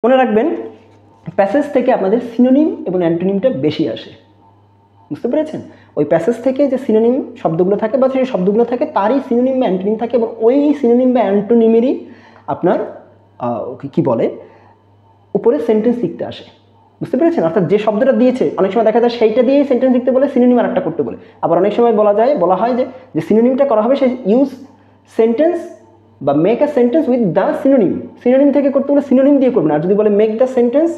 মনে রাখবেন প্যাসেজ থেকে আপনাদের সিনোনিম এবং অ্যান্টোনিমটা বেশি আসে, বুঝতে পেরেছেন? ওই প্যাসেজ থেকে যে সিনোনিম শব্দগুলো থাকে বা সেই শব্দগুলো থাকে তারই সিনোনিম বা অ্যান্টোনিম থাকে এবং ওই সিনোনিম বা অ্যান্টোনিমেরই আপনার কি বলে উপরে সেন্টেন্স লিখতে আসে, বুঝতে পেরেছেন? অর্থাৎ যে শব্দটা দিয়েছে অনেক সময় দেখা যায় সেইটা দিয়েই সেন্টেন্স লিখতে বলে, সিনোনিম আর একটা করতে বলে। আবার অনেক সময় বলা হয় যে সিনোনিমটা করা হবে সে ইউজ সেন্টেন্স বা make a sentence with the synonym. Synonym থেকে করতে বলে সিনোনিম দিয়ে করবেন, আর যদি বলে মেক দ্য সেন্টেন্স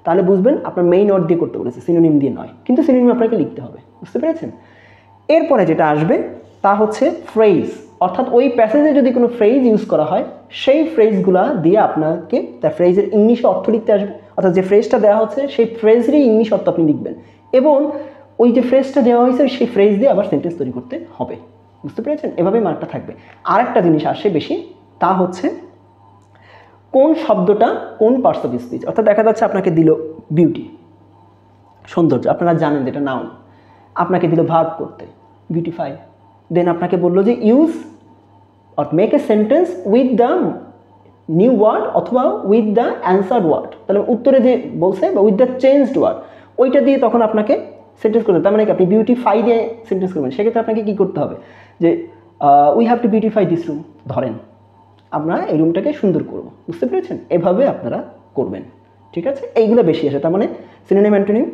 তাহলে বুঝবেন আপনার মেইন ওয়ার্ড দিয়ে করতে বলেছে, সিনোনিম দিয়ে নয়, কিন্তু সিনোনিম আপনাকে লিখতে হবে, বুঝতে পেরেছেন? এরপরে যেটা আসবে তা হচ্ছে ফ্রেজ, অর্থাৎ ওই প্যাসেজে যদি কোনো ফ্রেজ ইউজ করা হয় সেই ফ্রেজগুলা দিয়ে আপনাকে তার ফ্রেজের ইংলিশে অর্থ লিখতে আসবে, অর্থাৎ যে ফ্রেজটা দেওয়া হচ্ছে সেই ফ্রেজেরই ইংলিশ অর্থ আপনি লিখবেন এবং ওই যে ফ্রেজটা দেওয়া হয়েছে সেই ফ্রেজ দিয়ে আবার সেন্টেন্স তৈরি করতে হবে, বুঝতে পেরেছেন? এভাবেই মার্কটা থাকবে। আর একটা জিনিস আসে বেশি, তা হচ্ছে কোন শব্দটা কোন পার্টস অফ স্পিচ, অর্থাৎ দেখা যাচ্ছে আপনাকে দিল বিউটি, সৌন্দর্য, আপনারা জানেন যেটা নাউন, আপনাকে দিল ভার্ব করতে বিউটিফাই, দেন আপনাকে বললো যে use or make a sentence with the new word অথবা উইথ দ্য অ্যান্সার্ড ওয়ার্ড, তাহলে উত্তরে যে বলছে বা উইথ দ্য চেঞ্জড ওয়ার্ড ওইটা দিয়ে তখন আপনাকে সেন্টেন্স করতে, তার মানে কি আপনি বিউটিফাই দিয়ে সেন্টেন্স করবেন, সেক্ষেত্রে আপনাকে কী করতে হবে যে we have to beautify this room, ধরেন আমরা এই রুমটাকে সুন্দর করব, বুঝতে পেরেছেন? এভাবে আপনারা করবেন, ঠিক আছে? এইগুলো বেশি আসে, তার মানে সিনোনিম অ্যান্টোনিম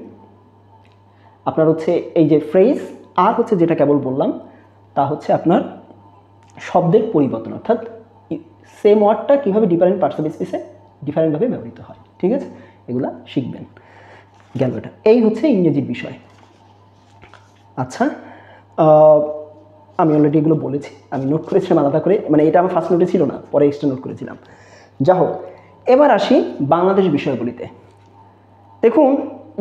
আপনার হচ্ছে এই যে ফ্রেজ, আর হচ্ছে যেটা কেবল বললাম তা হচ্ছে আপনার শব্দের পরিবর্তন, অর্থাৎ সেম ওয়ার্ডটা কীভাবে ডিফারেন্ট পার্টস অফ স্পিচে ডিফারেন্টভাবে ব্যবহৃত হয়, ঠিক আছে? এগুলা শিখবেন, গেল এটা। এই হচ্ছে ইংরেজির বিষয়। আচ্ছা, আমি অলরেডি এগুলো বলেছি, আমি নোট করেছিলাম আলাদা করে, মানে এটা আমার ফার্স্ট নোটে ছিল না, পরে এক্সট্রা নোট করেছিলাম। যা হোক, এবার আসি বাংলাদেশ বিষয়গুলিতে। দেখুন,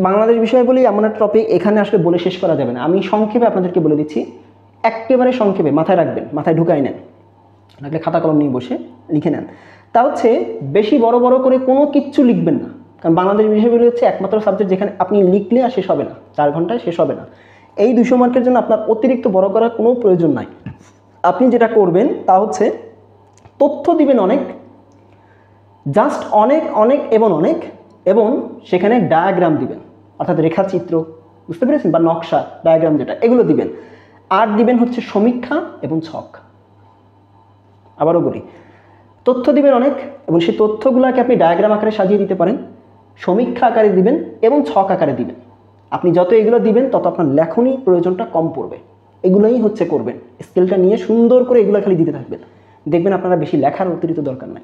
বাংলাদেশ বিষয়গুলি এমন একটা টপিক, এখানে আসলে বলে শেষ করা যাবে না। আমি সংক্ষেপে আপনাদেরকে বলে দিচ্ছি, একেবারে সংক্ষেপে মাথায় রাখবেন, মাথায় ঢুকাই নেন, লাগলে খাতা কলম নিয়ে বসে লিখে নেন। তা হচ্ছে বেশি বড় বড় করে কোনো কিচ্ছু লিখবেন না, কারণ বাংলাদেশ বিষয়গুলি হচ্ছে একমাত্র সাবজেক্ট যেখানে আপনি লিখলে আর শেষ হবে না, 4 ঘন্টায় শেষ হবে না। এই 200 মার্কের জন্য আপনার অতিরিক্ত বড় করার কোনো প্রয়োজন নাই। আপনি যেটা করবেন তা হচ্ছে তথ্য দিবেন অনেক, জাস্ট অনেক অনেক এবং অনেক, এবং সেখানে ডায়াগ্রাম দিবেন, অর্থাৎ রেখাচিত্র, বুঝতে পেরেছেন, বা নকশা, ডায়াগ্রাম যেটা, এগুলো দিবেন। আর দিবেন হচ্ছে সমীক্ষা এবং ছক। আবারও বলি, তথ্য দিবেন অনেক এবং সেই তথ্যগুলোকে আপনি ডায়াগ্রাম আকারে সাজিয়ে দিতে পারেন, সমীক্ষা আকারে দিবেন এবং ছক আকারে দিবেন। আপনি যত এগুলো দিবেন তত আপনার লেখনী প্রয়োজনটা কম পড়বে। এগুলোই হচ্ছে করবেন, স্কেলটা নিয়ে সুন্দর করে এগুলো খালি দিতে থাকবেন, দেখবেন আপনারা বেশি লেখার অতিরিক্ত দরকার নাই।